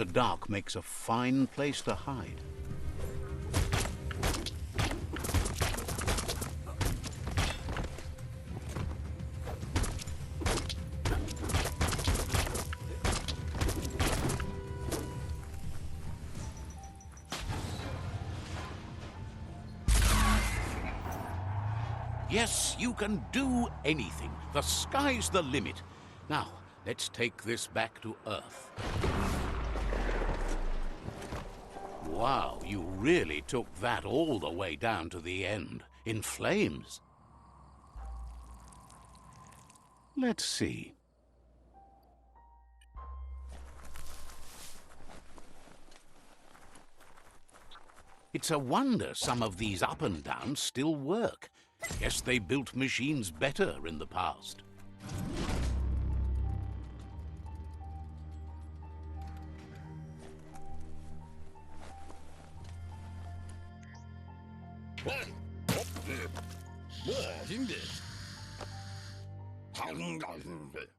The dark makes a fine place to hide. Yes, you can do anything. The sky's the limit. Now, let's take this back to Earth. Wow, you really took that all the way down to the end, in flames. Let's see. It's a wonder some of these up and downs still work. Guess they built machines better in the past.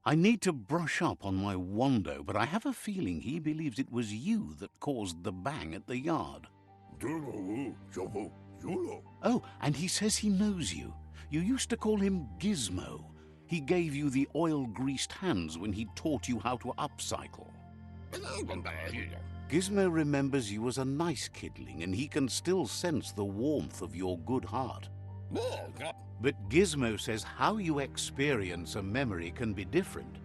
I need to brush up on my Wando, but I have a feeling he believes it was you that caused the bang at the yard. Oh, and he says he knows you. You used to call him Gizmo. He gave you the oil-greased hands when he taught you how to upcycle. Gizmo remembers you as a nice kidling, and he can still sense the warmth of your good heart. But Gizmo says how you experience a memory can be different.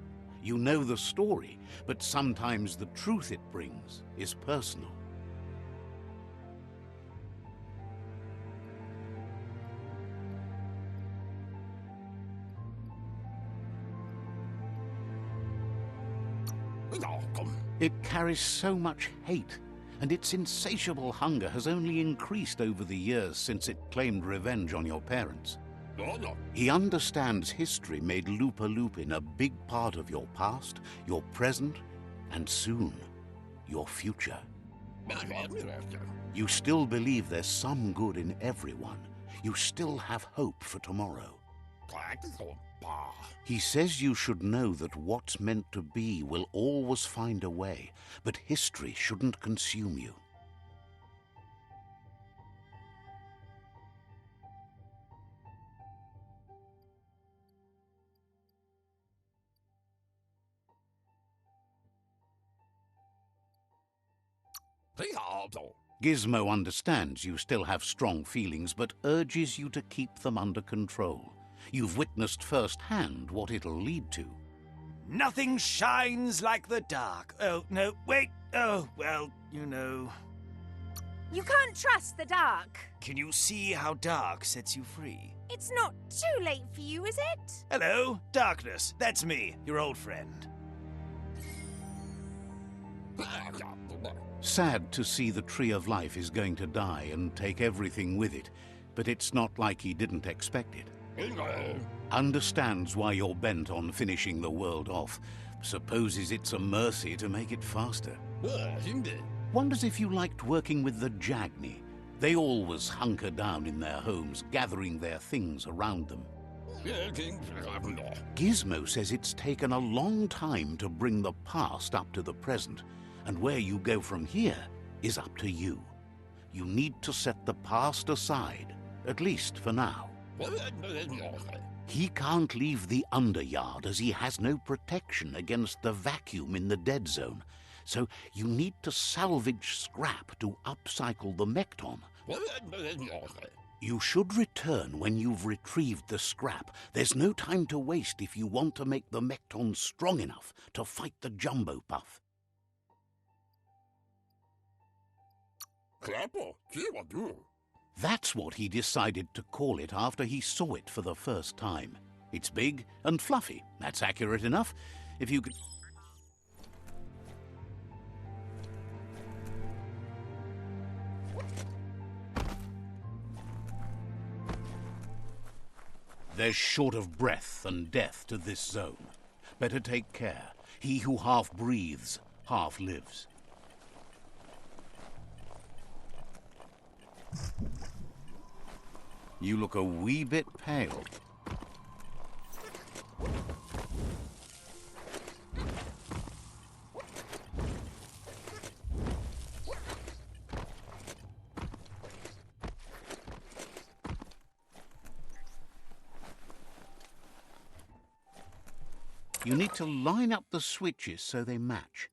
You know the story, but sometimes the truth it brings is personal. It carries so much hate, and its insatiable hunger has only increased over the years since it claimed revenge on your parents. He understands history made Lupa Lupin a big part of your past, your present, and soon, your future. You still believe there's some good in everyone. You still have hope for tomorrow. He says you should know that what's meant to be will always find a way, but history shouldn't consume you. Gizmo understands you still have strong feelings, but urges you to keep them under control. You've witnessed firsthand what it'll lead to. Nothing shines like the dark. Oh, no, wait. Oh, well, you know. You can't trust the dark. Can you see how dark sets you free? It's not too late for you, is it? Hello, darkness. That's me, your old friend. Sad to see the Tree of Life is going to die and take everything with it, but it's not like he didn't expect it. Understands why you're bent on finishing the world off. Supposes it's a mercy to make it faster. Wonders if you liked working with the Jagni. They always hunker down in their homes, gathering their things around them. Gizmo says it's taken a long time to bring the past up to the present, and where you go from here is up to you. You need to set the past aside, at least for now. He can't leave the Underyard as he has no protection against the vacuum in the dead zone, so you need to salvage scrap to upcycle the Mekton. You should return when you've retrieved the scrap. There's no time to waste if you want to make the Mekton strong enough to fight the Jumbo Puff. That's what he decided to call it after he saw it for the first time. It's big and fluffy. That's accurate enough. If you could... There's short of breath and death to this zone. Better take care. He who half breathes, half lives. You look a wee bit pale. You need to line up the switches so they match.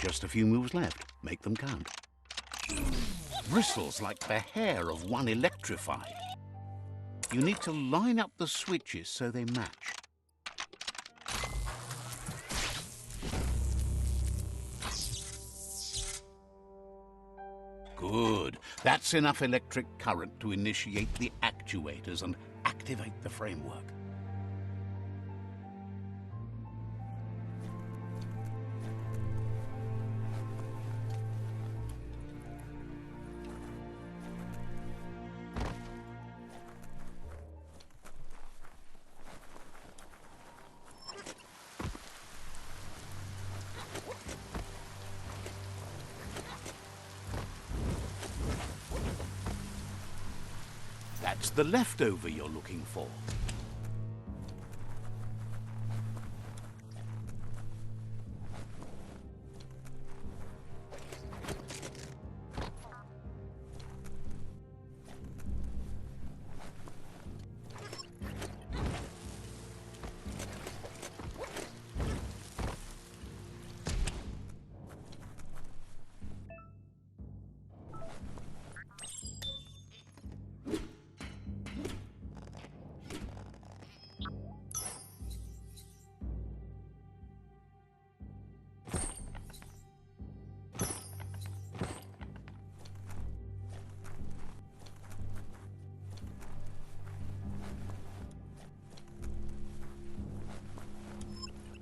Just a few moves left. Make them count. Bristles like the hair of one electrified. You need to line up the switches so they match. Good. That's enough electric current to initiate the actuators and activate the framework. That's the leftover you're looking for.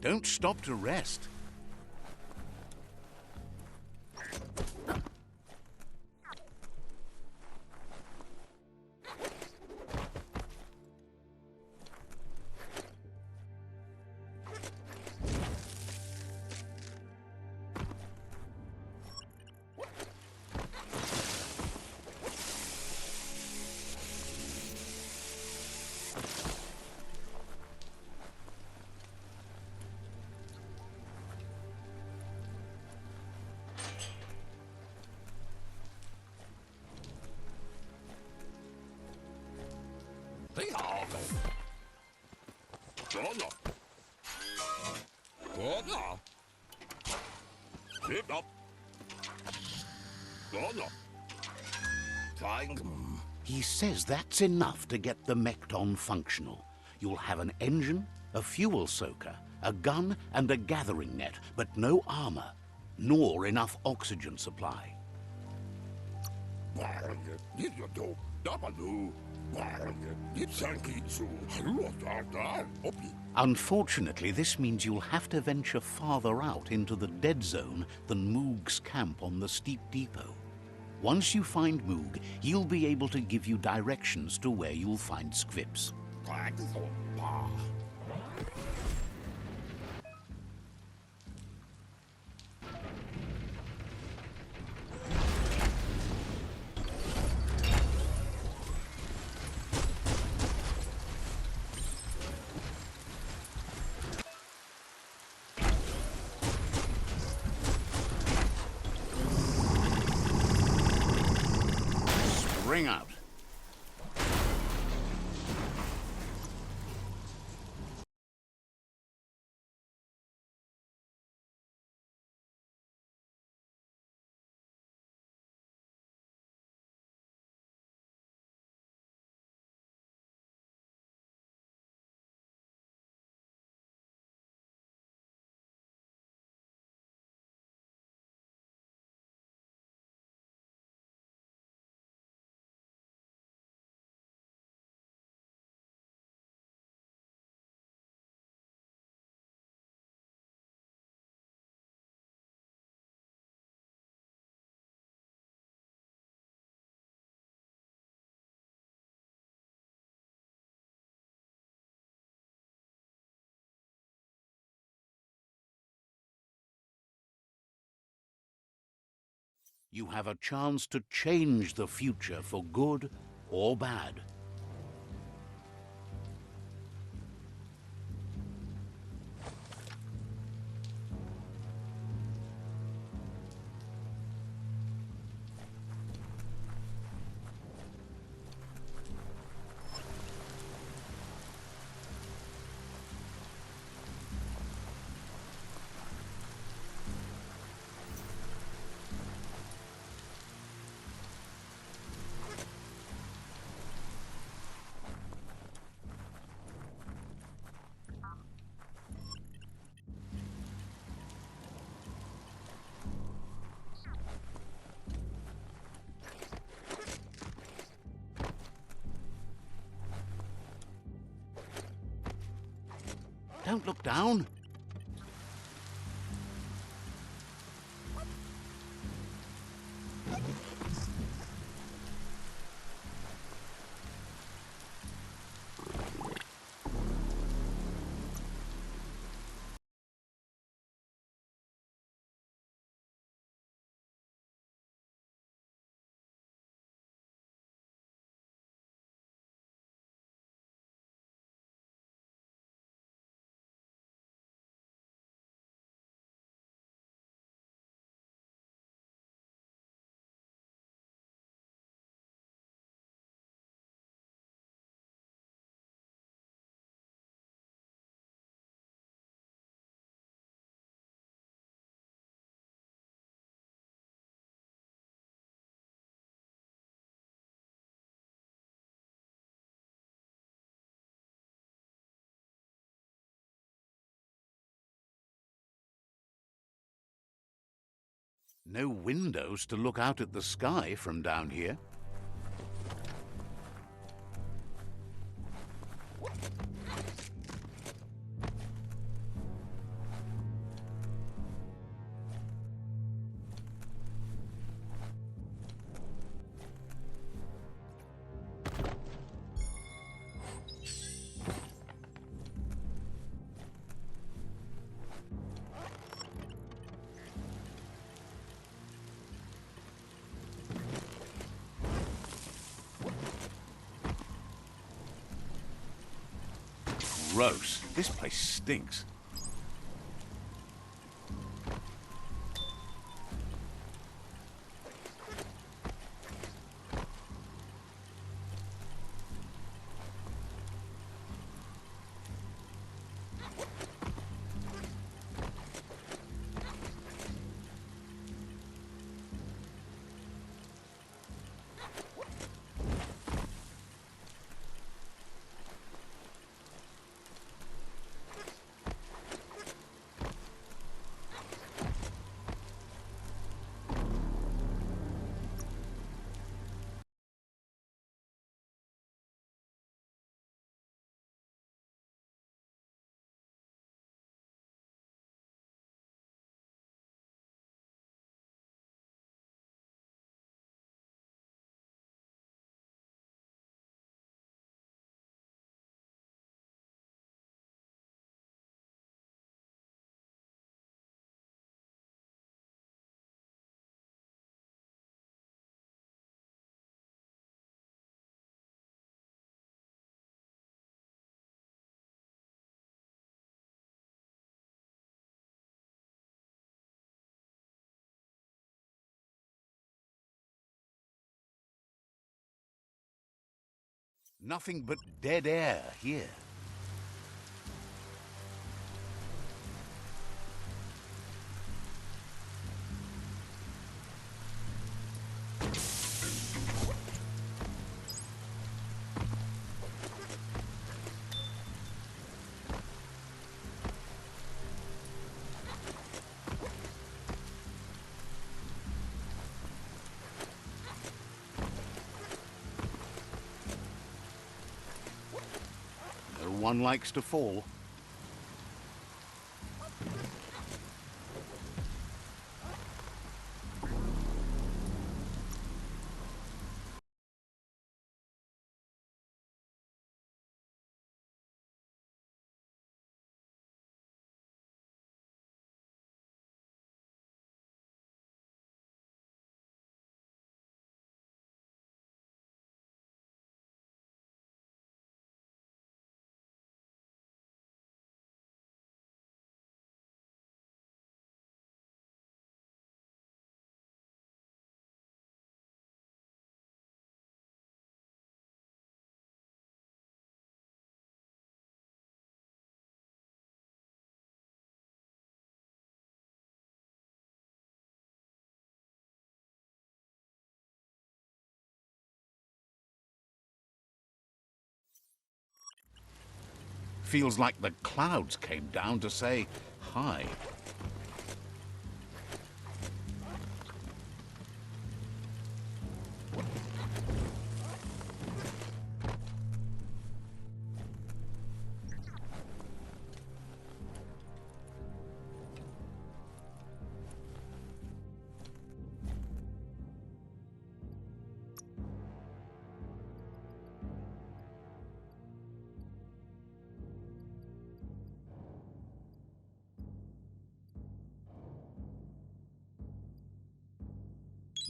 Don't stop to rest. He says that's enough to get the Mechton functional. You'll have an engine, a fuel soaker, a gun, and a gathering net, but no armor, nor enough oxygen supply. Unfortunately, this means you'll have to venture farther out into the dead zone than Moog's camp on the steep depot. Once you find Moog, he'll be able to give you directions to where you'll find Scripps. Spring out. You have a chance to change the future for good or bad. Don't look down. No windows to look out at the sky from down here. Gross. This place stinks. Nothing but dead air here. No one likes to fall. Feels like the clouds came down to say hi.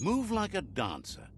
Move like a dancer.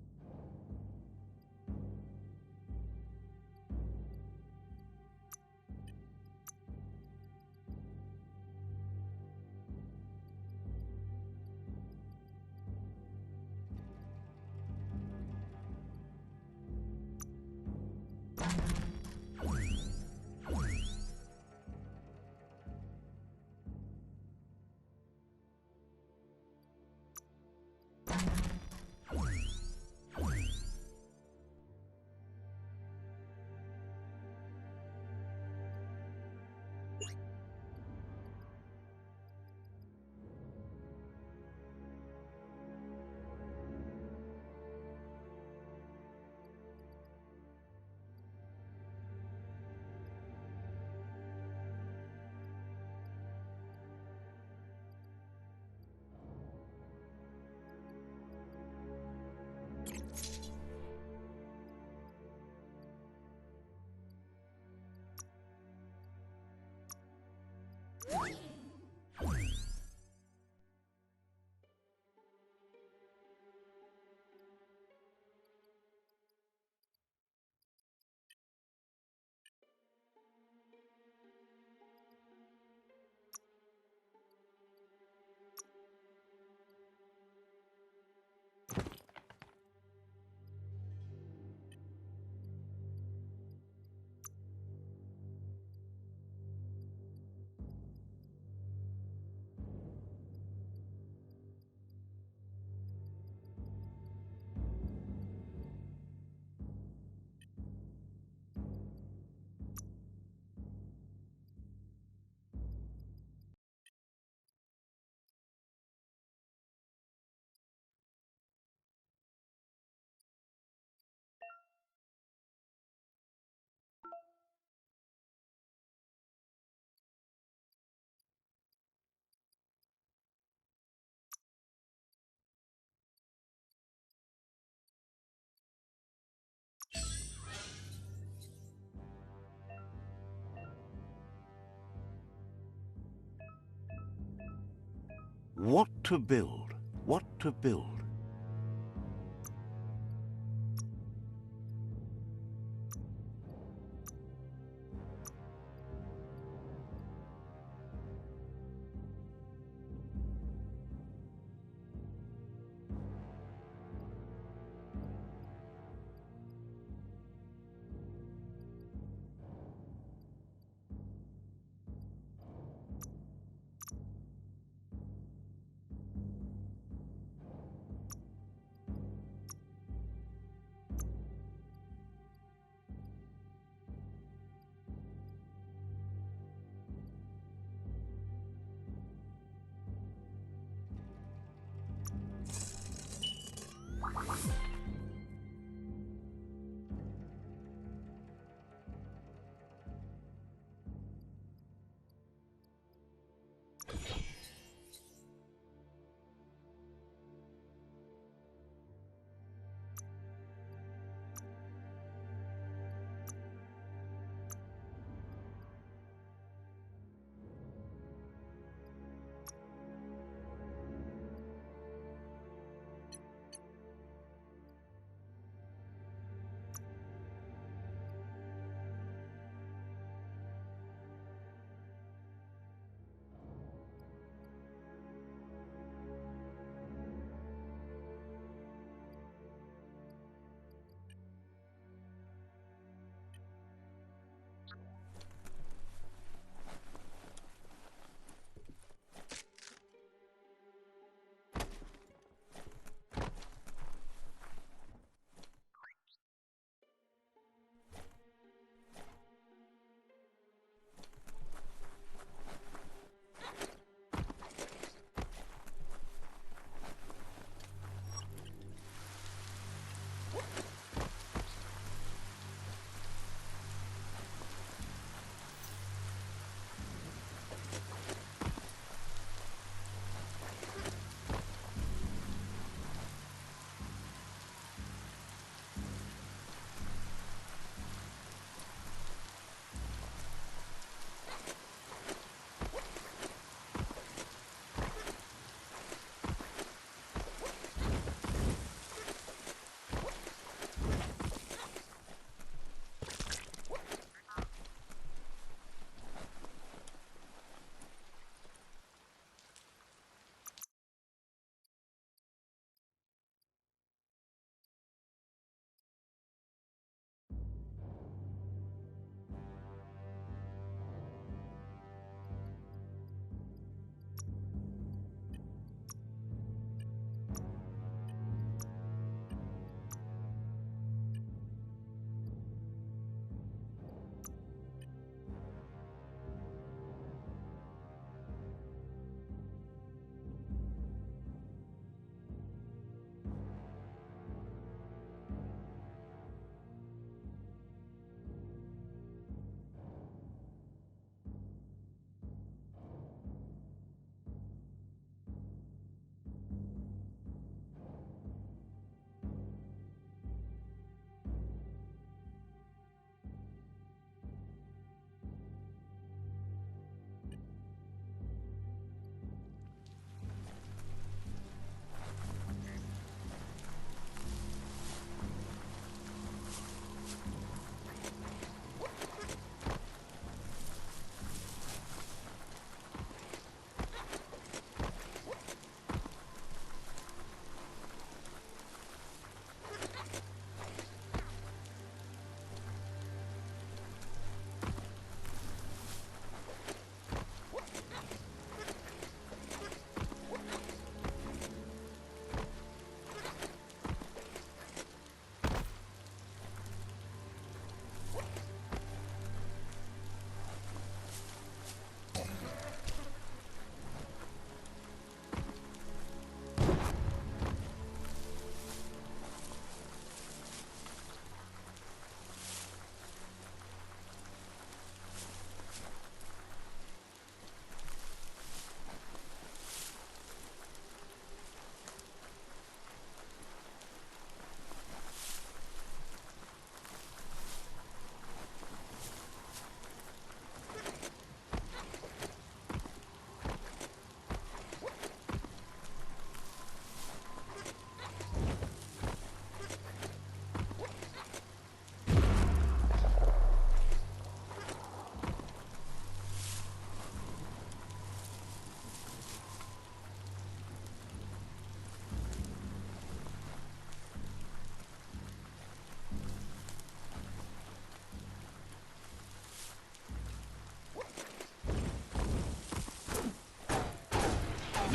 What to build? What to build?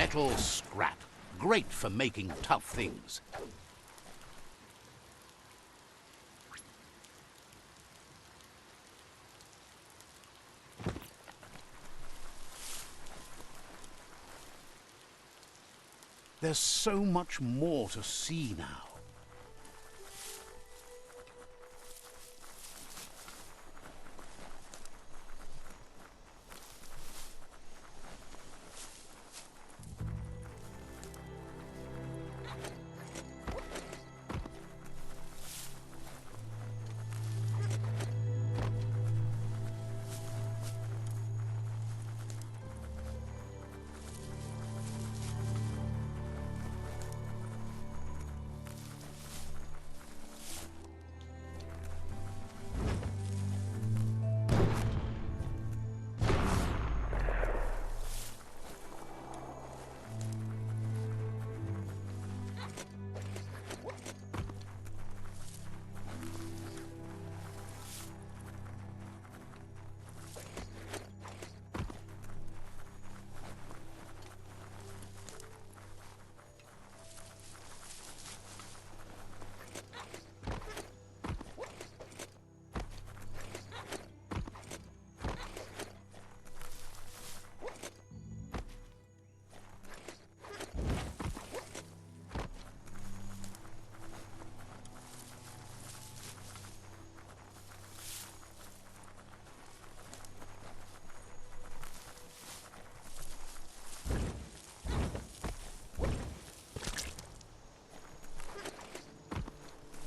Metal scrap. Great for making tough things. There's so much more to see now.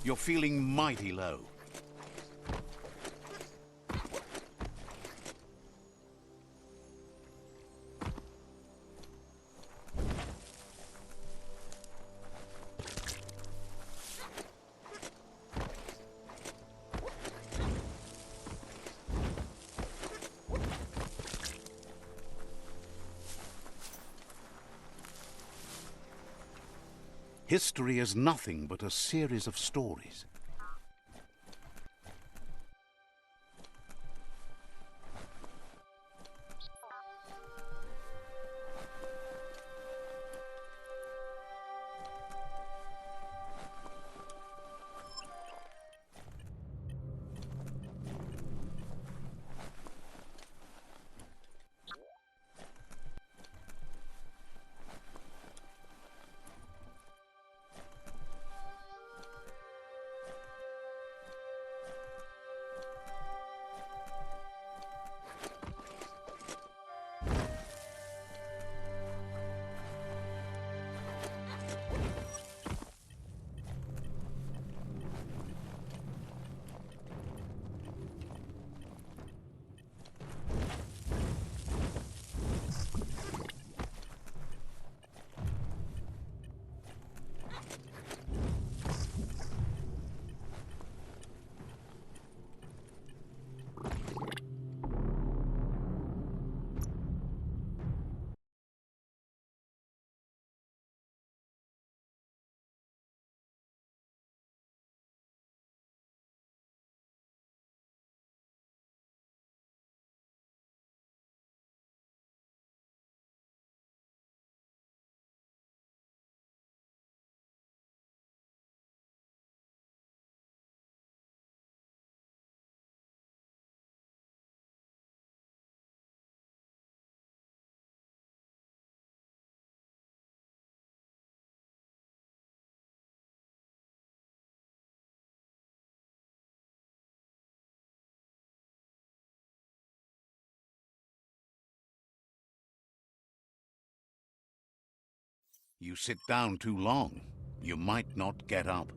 You're feeling mighty low. History is nothing but a series of stories. You sit down too long, you might not get up.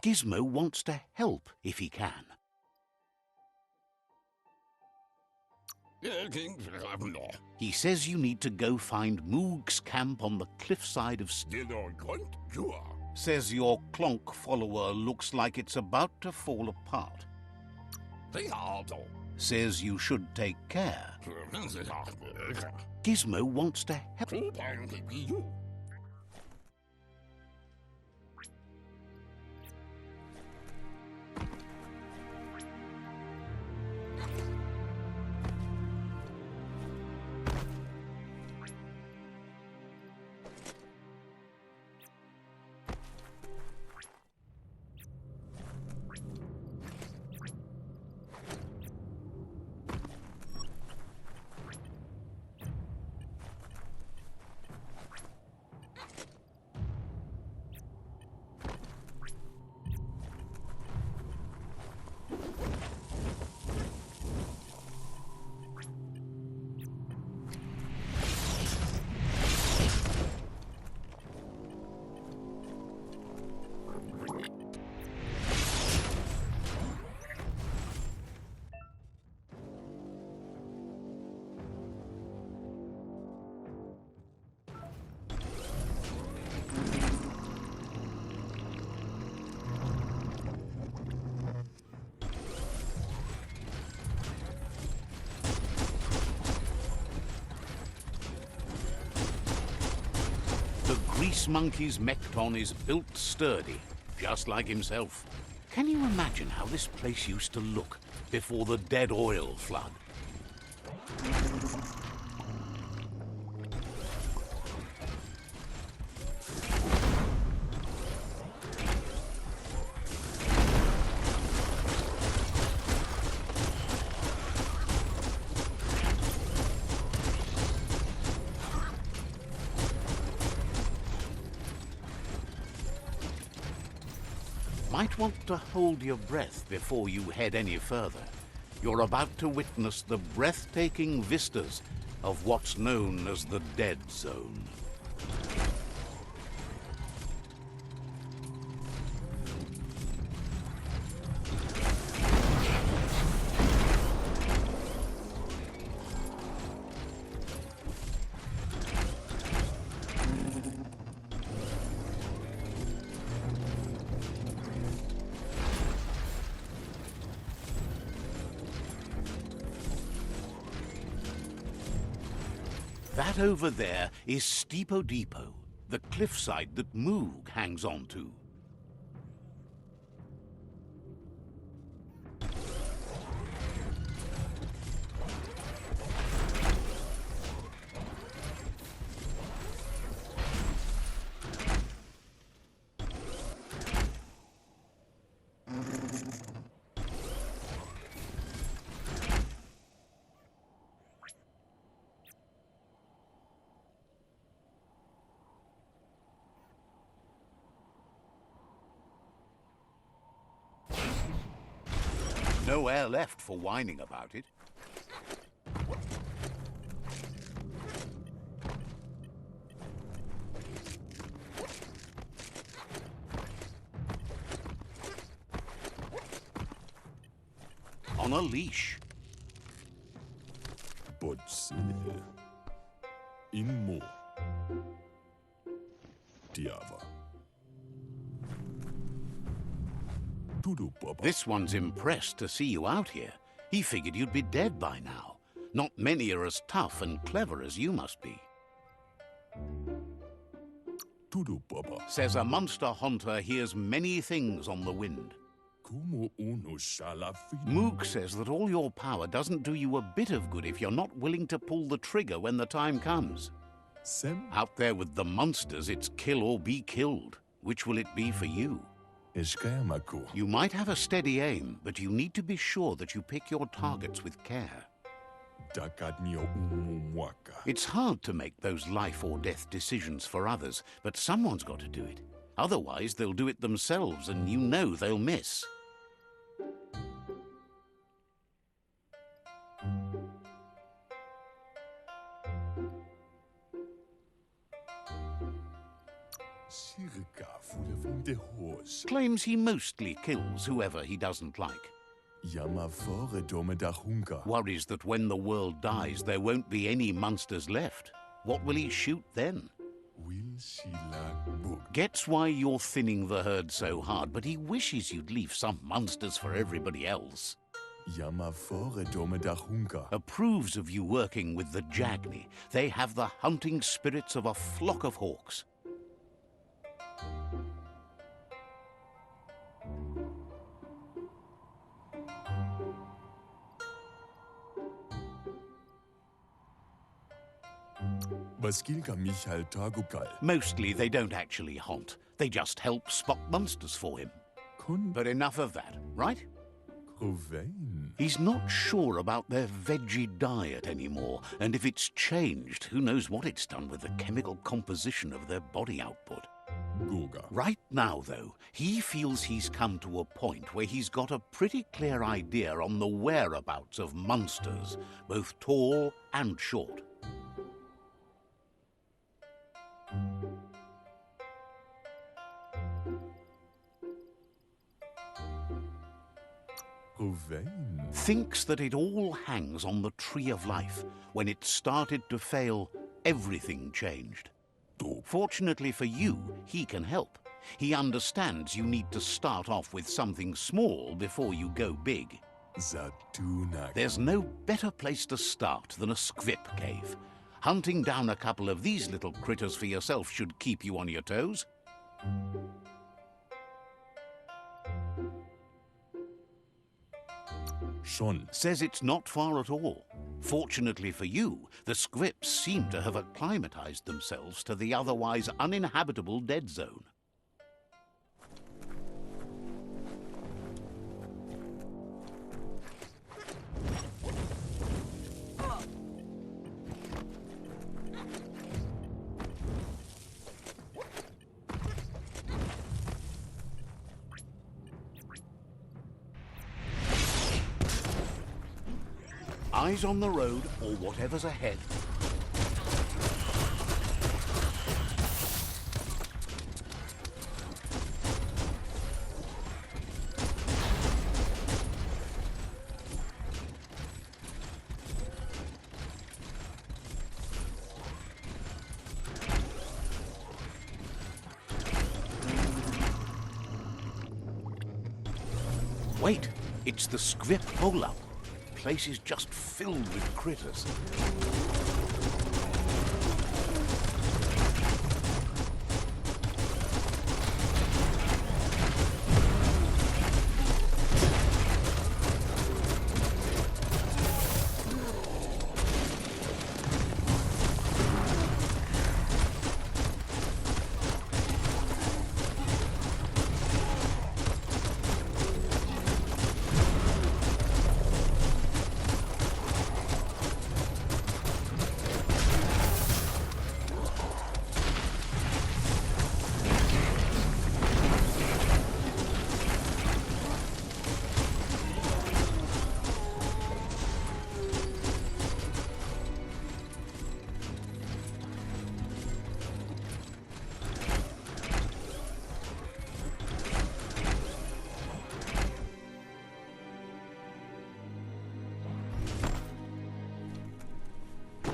Gizmo wants to help if he can. He says you need to go find Moog's camp on the cliffside of... Says your Clonk follower looks like it's about to fall apart. Says you should take care. Gizmo wants to help. Grease Monkey's Mekton is built sturdy, just like himself. Can you imagine how this place used to look before the dead oil flood? Might want to hold your breath before you head any further. You're about to witness the breathtaking vistas of what's known as the Dead Zone. That over there is Steepo Depot, the cliffside that Moog hangs on to. No air left for whining about it. On a leash. Inmo. Tiava. This one's impressed to see you out here. He figured you'd be dead by now. Not many are as tough and clever as you must be. Says a monster hunter hears many things on the wind. Moog says that all your power doesn't do you a bit of good if you're not willing to pull the trigger when the time comes. Out there with the monsters, it's kill or be killed. Which will it be for you? You might have a steady aim, but you need to be sure that you pick your targets with care. It's hard to make those life or death decisions for others, but someone's got to do it. Otherwise, they'll do it themselves, and you know they'll miss. MUNCHHOUSE. Claims he mostly kills whoever he doesn't like. Jammer vore dome da hunker. Worries that when the world dies, there won't be any monsters left. What will he shoot then? Will she like book? Gets why you're thinning the herd so hard, but he wishes you'd leave some monsters for everybody else. Jammer vore dome da hunker. Approves of you working with the Jagni. They have the hunting spirits of a flock of hawks. Baskilka Michael Tagukal. Mostly they don't actually hunt. They just help spot monsters for him. Kun But enough of that, right? Krovein. He's not sure about their veggie diet anymore, and if it's changed, who knows what it's done with the chemical composition of their body output. Goga. Right now, though, he feels he's come to a point where he's got a pretty clear idea on the whereabouts of monsters, both tall and short. Krovein. Thinks that it all hangs on the tree of life. When it started to fail, everything changed. Fortunately for you, he can help. He understands you need to start off with something small before you go big. Zatunak. There's no better place to start than a squip cave. Hunting down a couple of these little critters for yourself should keep you on your toes. Schon. Says it's not far at all. Fortunately for you, the squips seem to have acclimatized themselves to the otherwise uninhabitable dead zone. Eyes on the road or whatever's ahead. Wait, it's the squip hole-up. Place is just filled with critters.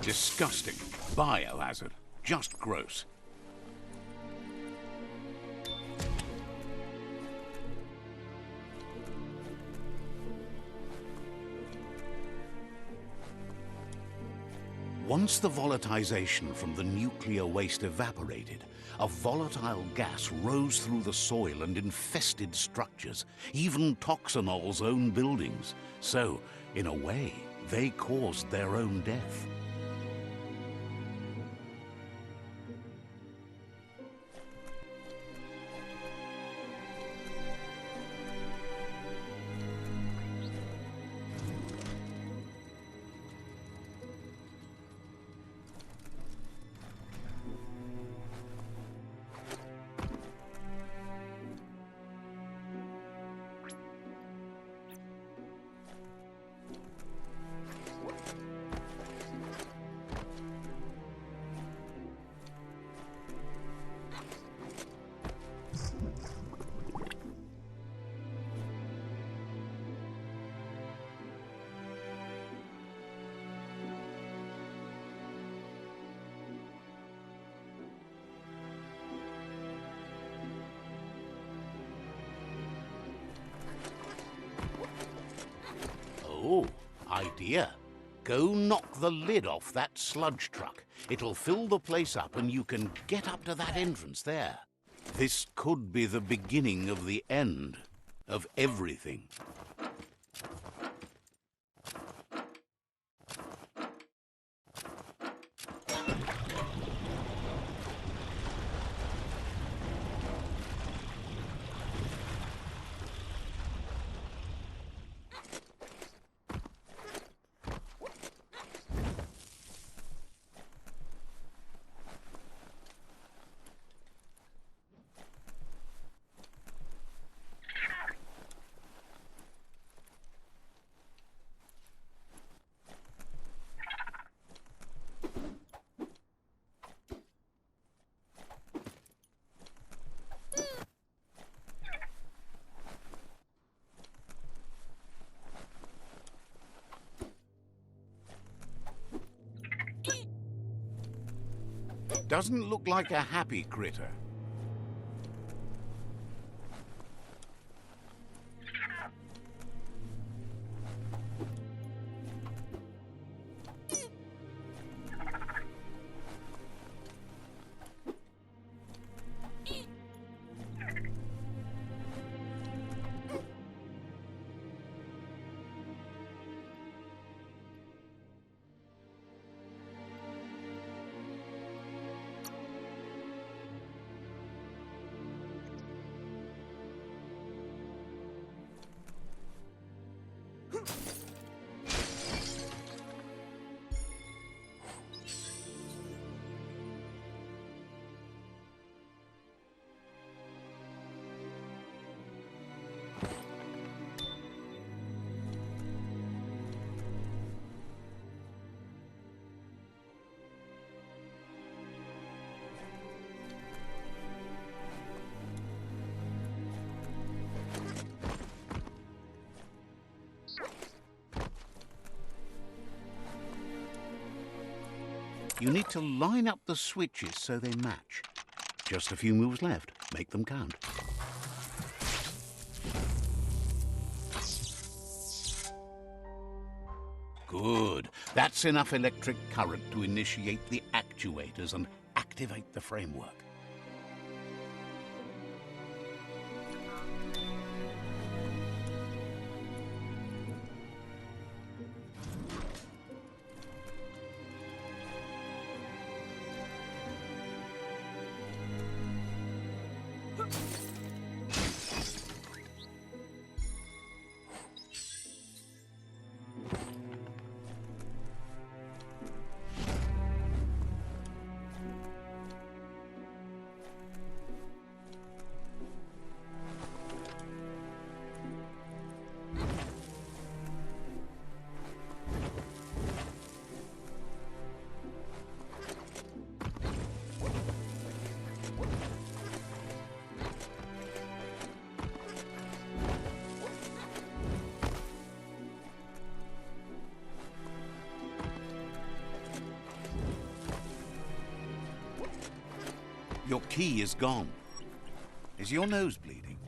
Disgusting. Biohazard. Just gross. Once the volatilization from the nuclear waste evaporated, a volatile gas rose through the soil and infested structures, even Toxanol's own buildings. So, in a way, they caused their own death. Oh, idea. Go knock the lid off that sludge truck. It'll fill the place up and you can get up to that entrance there. This could be the beginning of the end of everything. Doesn't look like a happy critter. You need to line up the switches so they match. Just a few moves left. Make them count. Good. That's enough electric current to initiate the actuators and activate the framework. Your key is gone. Is your nose bleeding?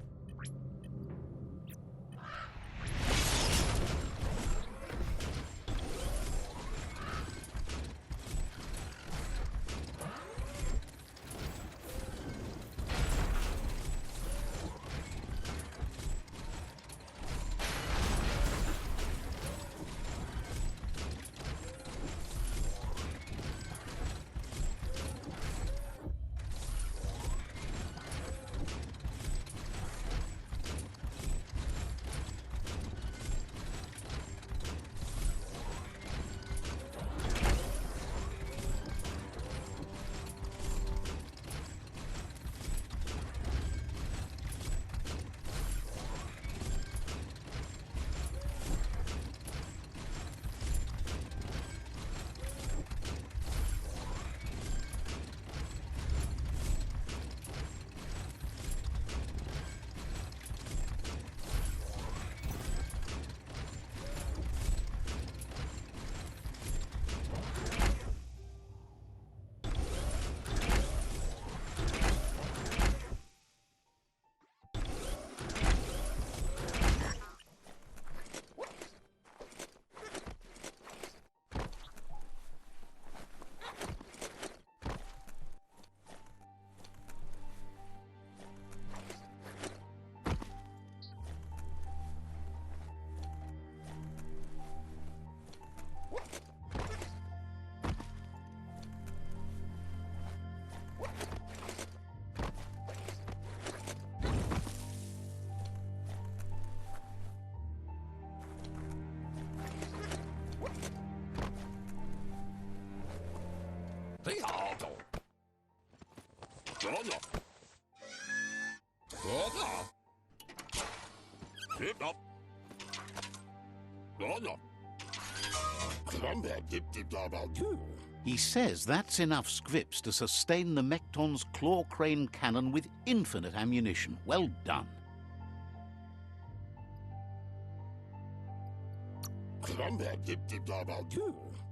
He says that's enough scripts to sustain the Mekton's claw crane cannon with infinite ammunition. Well done.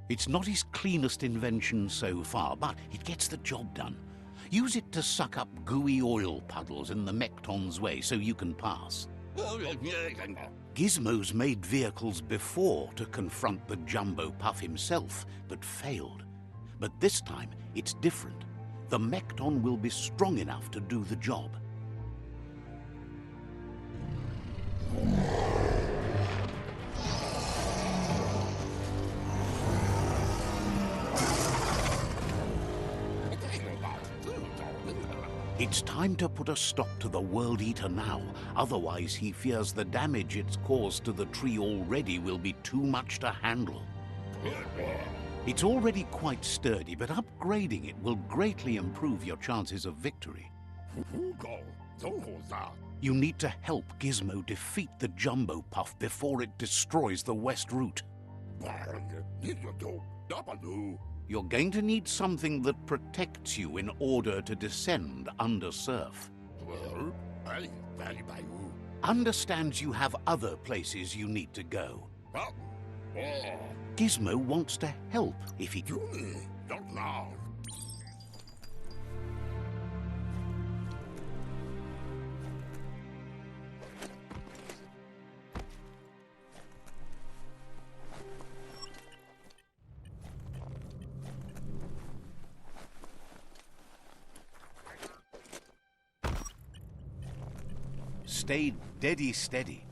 It's not his cleanest invention so far, but it gets the job done. Use it to suck up gooey oil puddles in the Mekton's way so you can pass. Gizmo's made vehicles before to confront the Jumbo Puff himself, but failed. But this time, it's different. The Mekton will be strong enough to do the job. It's time to put a stop to the World Eater now, otherwise he fears the damage it's caused to the tree already will be too much to handle. It's already quite sturdy, but upgrading it will greatly improve your chances of victory. You need to help Gizmo defeat the Jumbo Puff before it destroys the West Route. You're going to need something that protects you in order to descend under surf. Understands you have other places you need to go. Gizmo wants to help if he... Stay deady steady.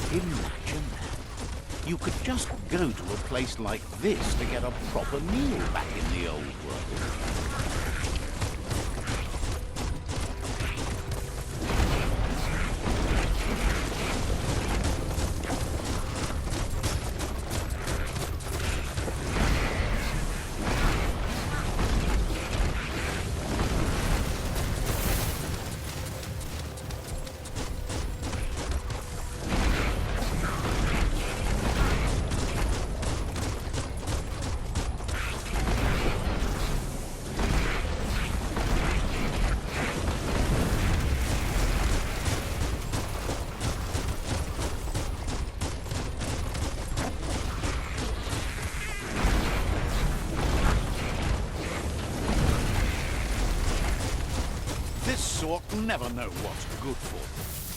Imagine that. You could just go to a place like this to get a proper meal back in the old world. This sort never know what's good for them.